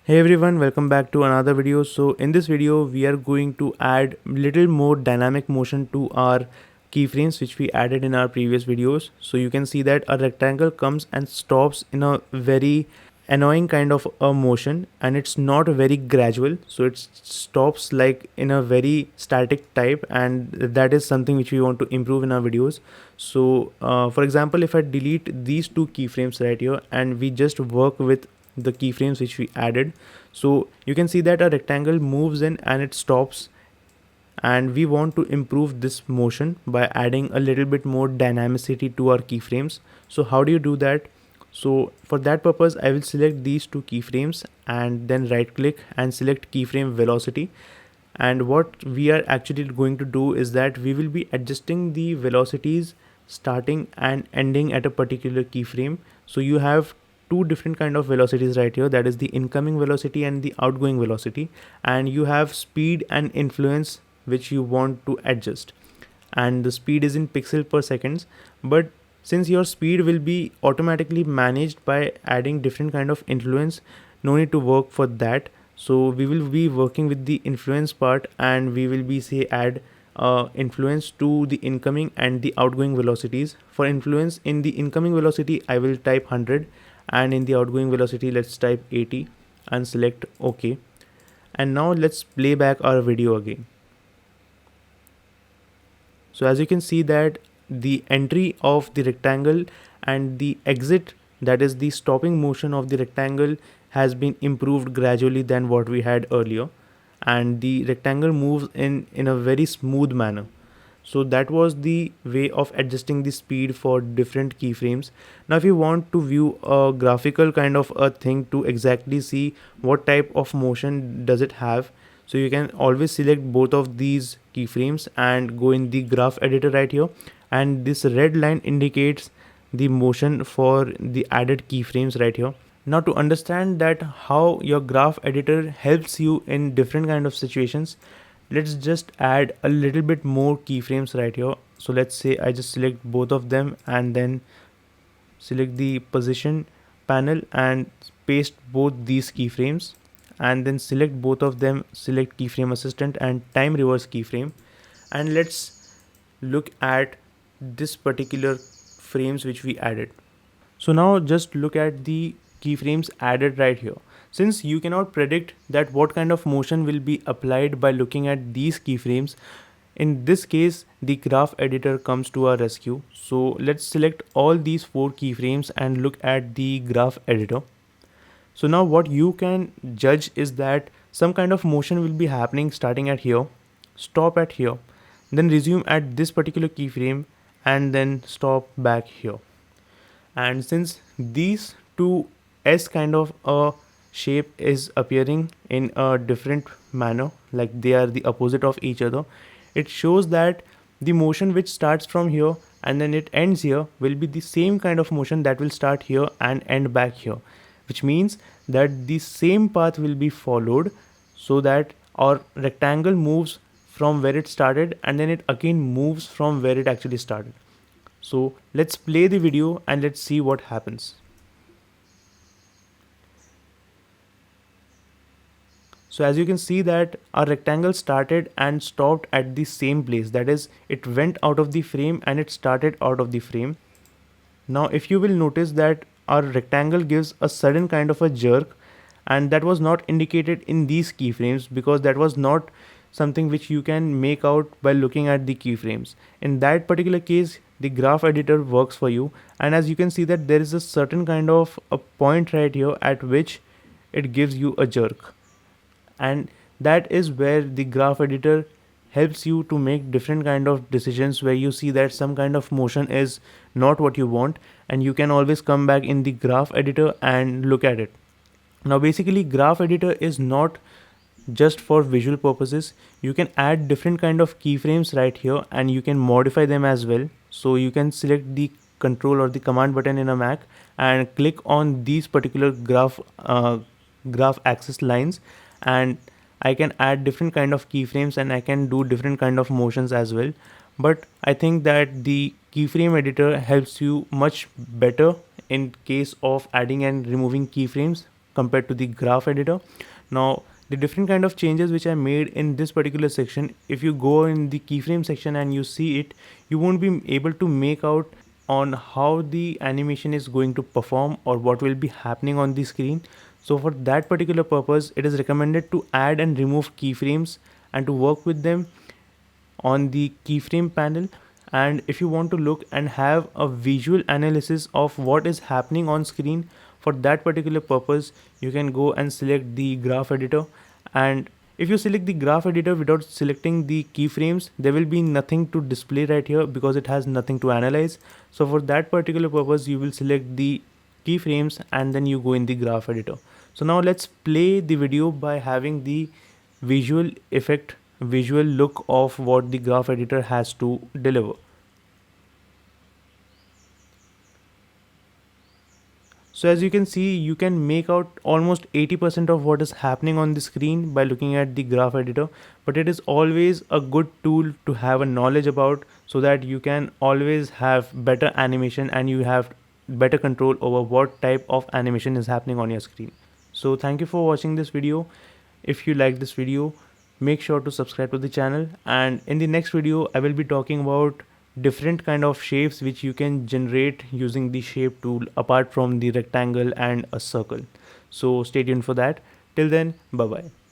Hey everyone, welcome back to another video. So in this video we are going to add little more dynamic motion to our keyframes which we added in our previous videos. So you can see that a rectangle comes and stops in a very annoying kind of a motion, and it's not very gradual, so it stops like in a very static type, and that is something which we want to improve in our videos. So for example, if I delete these two keyframes right here and we just work with the keyframes which we added, so you can see that a rectangle moves in and it stops, and we want to improve this motion by adding a little bit more dynamicity to our keyframes. So how do you do that? So for that purpose I will select these two keyframes and then right click and select keyframe velocity. And what we are actually going to do is that we will be adjusting the velocities starting and ending at a particular keyframe. So you have two different kind of velocities right here, that is the incoming velocity and the outgoing velocity, and you have speed and influence which you want to adjust, and the speed is in pixel per seconds. But since your speed will be automatically managed by adding different kind of influence, no need to work for that. So we will be working with the influence part, and we will be say add influence to the incoming and the outgoing velocities. For influence in the incoming velocity I will type 100, and in the outgoing velocity let's type 80 and select OK. And now let's play back our video again. So as you can see that the entry of the rectangle and the exit, that is the stopping motion of the rectangle, has been improved gradually than what we had earlier, and the rectangle moves in a very smooth manner. So that was the way of adjusting the speed for different keyframes. Now if you want to view a graphical kind of a thing to exactly see what type of motion does it have, so you can always select both of these keyframes and go in the graph editor right here, and this red line indicates the motion for the added keyframes right here. Now to understand that how your graph editor helps you in different kind of situations, let's just add a little bit more keyframes right here. So let's say I just select both of them and then select the position panel and paste both these keyframes, and then select both of them, select keyframe assistant and time reverse keyframe, and let's look at this particular frames which we added. So now just look at the keyframes added right here. Since you cannot predict that what kind of motion will be applied by looking at these keyframes, in this case the graph editor comes to our rescue. So let's select all these four keyframes and look at the graph editor. So now what you can judge is that some kind of motion will be happening starting at here, stop at here, then resume at this particular keyframe, and then stop back here. And since these two S kind of a shape is appearing in a different manner, like they are the opposite of each other, it shows that the motion which starts from here and then it ends here will be the same kind of motion that will start here and end back here, which means that the same path will be followed, so that our rectangle moves from where it started and then it again moves from where it actually started. So let's play the video and let's see what happens. So as you can see that our rectangle started and stopped at the same place, that is it went out of the frame and it started out of the frame. Now if you will notice that our rectangle gives a sudden kind of a jerk, and that was not indicated in these keyframes because that was not something which you can make out by looking at the keyframes. In that particular case the graph editor works for you, and as you can see that there is a certain kind of a point right here at which it gives you a jerk, and that is where the graph editor helps you to make different kind of decisions where you see that some kind of motion is not what you want, and you can always come back in the graph editor and look at it. Now basically graph editor is not just for visual purposes. You can add different kind of keyframes right here and you can modify them as well. So you can select the control or the command button in a Mac and click on these particular graph axis lines, and I can add different kind of keyframes and I can do different kind of motions as well. But I think that the keyframe editor helps you much better in case of adding and removing keyframes. compared to the graph editor. Now the different kind of changes which I made in this particular section, if you go in the keyframe section and you see it, you won't be able to make out on how the animation is going to perform or what will be happening on the screen. So for that particular purpose, it is recommended to add and remove keyframes and to work with them on the keyframe panel. And if you want to look and have a visual analysis of what is happening on screen, for that particular purpose you can go and select the graph editor. And if you select the graph editor without selecting the keyframes, there will be nothing to display right here because it has nothing to analyze. So for that particular purpose you will select the keyframes and then you go in the graph editor. So now let's play the video by having the visual effect, visual look of what the graph editor has to deliver. So as you can see, you can make out almost 80% of what is happening on the screen by looking at the graph editor, but it is always a good tool to have a knowledge about, so that you can always have better animation and you have better control over what type of animation is happening on your screen. So thank you for watching this video. If you like this video, make sure to subscribe to the channel, and in the next video I will be talking about different kind of shapes which you can generate using the shape tool apart from the rectangle and a circle. So stay tuned for that. Till then, bye bye.